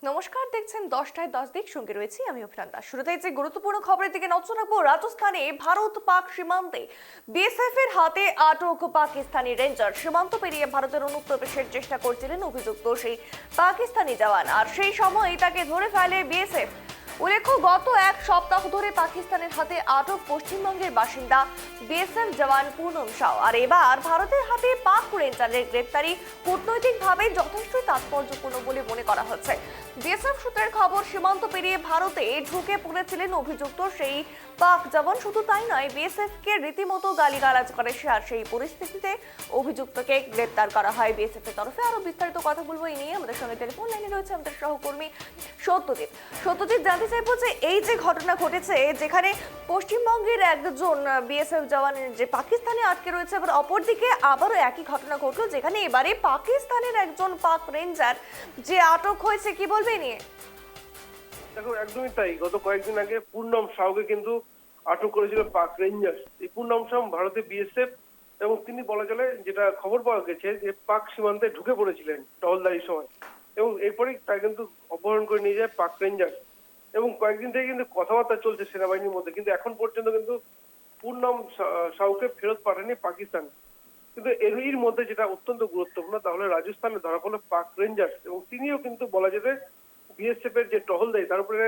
নমস্কার, দেখছেন 10টায় 10 দিক, সঙ্গে রয়েছি আমি অভিনন্দা। শুরুতেই যে গুরুত্বপূর্ণ খবরের দিকে নজর রাখবো। রাজস্থানে ভারত পাক সীমান্তে বিএসএফ এর হাতে আটক পাকিস্তানি রেঞ্জার। সীমান্ত পেরিয়ে ভারতের অনুপ্রবেশের চেষ্টা করছিলেন অভিযুক্ত সেই পাকিস্তানি জওয়ান, আর সেই সময় তাকে ধরে ফেলে বিএসএফ। উল্লেখ্য, গত এক সপ্তাহ ধরে পাকিস্তানের হাতে আটক পশ্চিমবঙ্গের বাসিন্দা বিএসএফ জওয়ান পুনম শাহ, আর এবার ভারতের হাতে পাক রেঞ্জারের গ্রেপ্তারি কূটনৈতিকভাবে যথেষ্ট তাৎপর্যপূর্ণ বলে মনে করা হচ্ছে। বিএসএফ সূত্রের খবর, সীমান্ত পেরিয়ে ভারতে ঢুকে পড়েছিলেন অভিযুক্ত সেই পাক জওয়ান। শুধু তাই নয়, বিএসএফ কে রীতিমতো গালিগালাজ করে সে, আর সেই পরিস্থিতিতে অভিযুক্তকে গ্রেপ্তার করা হয় বিএসএফ এর তরফে। আরো বিস্তারিত কথা বলবো এই নিয়ে। আমাদের সঙ্গে টেলিফোন লাইনে রয়েছে আমাদের সহকর্মী সত্যজিৎ। সত্যজিৎ, জানতে চাইবো যে এই যে ঘটনা ঘটেছে, যেখানে পশ্চিমবঙ্গের একজন বিএসএফ জওয়ানের যে পাকিস্তানে আটকে রয়েছে, আবার অপরদিকে আবারও একই ঘটনা ঘটলো, যেখানে এবারে পাকিস্তানের একজন পাক রেঞ্জার যে আটক হয়েছে, কি বলবে নিয়ে? দেখো, একদমই তাই। গত কয়েকদিন আগে পূর্ণম শাহকে কিন্তু আটক করেছিল পাক রেঞ্জার। এই পূর্ণম শাহ ভারতে বিএসএফ, এবং তিনি বলা চলে, যেটা খবর পাওয়া গেছে, যে পাক সীমান্তে ঢুকে পড়েছিলেন টহলদারির সময়, এবং এরপরেই তাকে কিন্তু অপহরণ করে নিয়ে যায় পাক রেঞ্জার। এবং কয়েকদিন থেকে কিন্তু কথাবার্তা চলছে সেনাবাহিনীর মধ্যে, কিন্তু এখন পর্যন্ত কিন্তু পূর্ণম শাহকে ফেরত পাঠায়নি পাকিস্তান। কিন্তু এর মধ্যে যেটা অত্যন্ত গুরুত্বপূর্ণ, তাহলে রাজস্থানে ধরা পড়লো পাক রেঞ্জার, এবং তিনিও কিন্তু বলা যেতে বিএসএফ এর যে টহলদারি, তার উপরে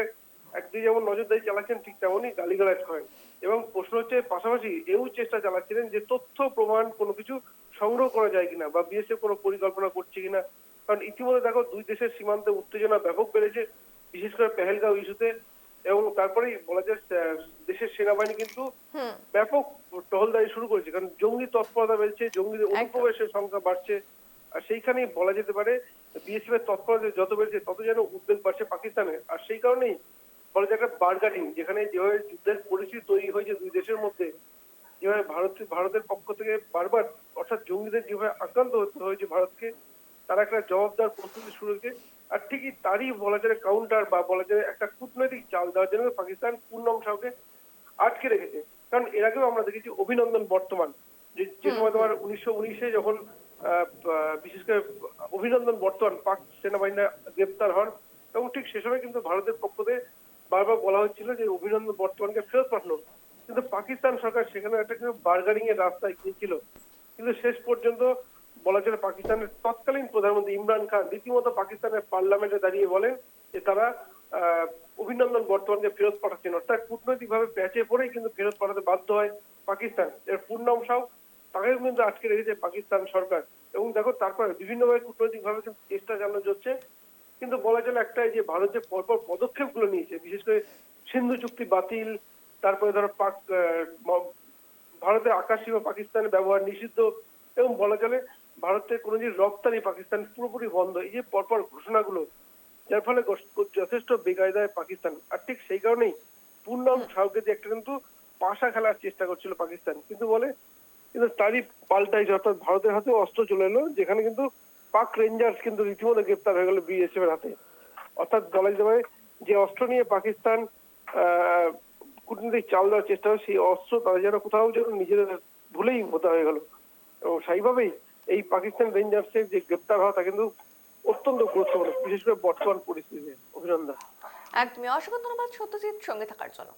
একদিকে যেমন নজরদারি চালাচ্ছেন, ঠিক তেমনই গালিগালাজ করেন। এবং প্রশ্ন হচ্ছে, পাশাপাশি এও চেষ্টা চালাচ্ছিলেন যে তথ্য প্রমাণ কোনো কিছু সংগ্রহ করা যায় কিনা, বা বিএসএফ কোনো পরিকল্পনা করছে কিনা। কারণ ইতিমধ্যে দেখো, দুই দেশের সীমান্তে উত্তেজনা ব্যাপক বেড়েছে, বিশেষ করে পেহেলগাঁও ইস্যুতে। এবং তারপরেই বলা যায় দেশের সেনাবাহিনী কিন্তু ব্যাপক টহলদারি শুরু করেছে, কারণ জঙ্গি তৎপরতা বেড়েছে, জঙ্গিদের অনুপ্রবেশের সংখ্যা বাড়ছে। আর সেইখানেই বলা যেতে পারে বিএসএফ এর তৎপরতা যত বেড়েছে, তত যেন উদ্বেগ বাড়ছে পাকিস্তানের। আর সেই কারণেই বলা যায় একটা বার্গারিং, যেখানে যেভাবে যুদ্ধের পরিস্থিতি তৈরি হয়েছে দুই দেশের মধ্যে, যেভাবে ভারতের পক্ষ থেকে বারবার, অর্থাৎ জঙ্গিদের যেভাবে আক্রান্ত হতে হয়েছে ভারতকে, তারা একটা জবাব দেওয়ার প্রস্তুতি শুরু হয়েছে। আর ঠিকই তারই বলা যায় কাউন্টার, বা বলা যায় একটা কূটনৈতিক চাল দেওয়ার জন্য পাকিস্তান পূর্ণম শাহকে আটকে রেখেছে। কারণ এর আগেও আমরা দেখেছি অভিনন্দন বর্তমান, যে সময় তোমার 1919-এ যখন বিশেষ করে অভিনন্দন বর্তমান পাক সেনাবাহিনী গ্রেপ্তার হন, এবং ঠিক সে সময় কিন্তু ভারতের পক্ষ থেকে বারবার বলা হচ্ছিল যে অভিনন্দন বর্তমানকে ফেরত পাঠানো। কিন্তু পাকিস্তান সরকার সেখানে একটা কিন্তু বার্গারিং এর রাস্তায় গিয়েছিল। কিন্তু শেষ পর্যন্ত বলা চলে পাকিস্তানের তৎকালীন প্রধানমন্ত্রী ইমরান খান রীতিমতো পাকিস্তানের পার্লামেন্টে দাঁড়িয়ে বলেন যে তারা অভিনন্দন বর্তমানকে ফেরত পাঠাচ্ছেন। অর্থাৎ কূটনৈতিকভাবে প্যাচে পড়েই কিন্তু ফেরত পাঠাতে বাধ্য হয় পাকিস্তান। এর পূর্ণম শাহ, তাকেও কিন্তু আটকে রেখেছে পাকিস্তান সরকার। এবং দেখো, তারপরে বিভিন্নভাবে কূটনৈতিকভাবে কিন্তু চেষ্টা চালানো যাচ্ছে। কিন্তু বলা চলে একটাই, যে ভারত যে পরপর পদক্ষেপগুলো নিয়েছে, বিশেষ করে সিন্ধু চুক্তি বাতিল, তারপরে ধরো ভারতের আকাশ সীমা পাকিস্তানের ব্যবহার নিষিদ্ধ, এবং বলা চলে ভারতের কোনো যে রপ্তানি পাকিস্তান পুরোপুরি বন্ধ, এই যে পরপর ঘোষণাগুলো, যার ফলে যথেষ্ট বেকায়দায় পাকিস্তান। আর ঠিক সেই কারণেই পূর্ণম শাহকে যে একটা কিন্তু পাশা খেলার চেষ্টা করছিল পাকিস্তান, কিন্তু তারই পাল্টাই, অর্থাৎ ভারতের হাতে অস্ত্র চলে এলো, যেখানে কিন্তু পাক রেঞ্জার্স কিন্তু রীতিমতো গ্রেপ্তার হয়ে গেল বিএসএফ এর হাতে। অর্থাৎ বলা যেতে পারে, যে অস্ত্র নিয়ে পাকিস্তান কূটনৈতিক চাল দেওয়ার চেষ্টা হয়, সেই অস্ত্র তারা যেন কোথাও যেন নিজেদের ভুলেই হতে হয়ে গেল। এবং সেইভাবেই এই পাকিস্তান রেঞ্জার্সের যে গ্রেপ্তার হওয়া, তা কিন্তু অত্যন্ত গুরুত্বপূর্ণ, বিশেষ করে বর্তমান পরিস্থিতিতে। অভিনন্দন। একদমই, অসংখ্য ধন্যবাদ সত্যজিৎ সঙ্গে থাকার জন্য।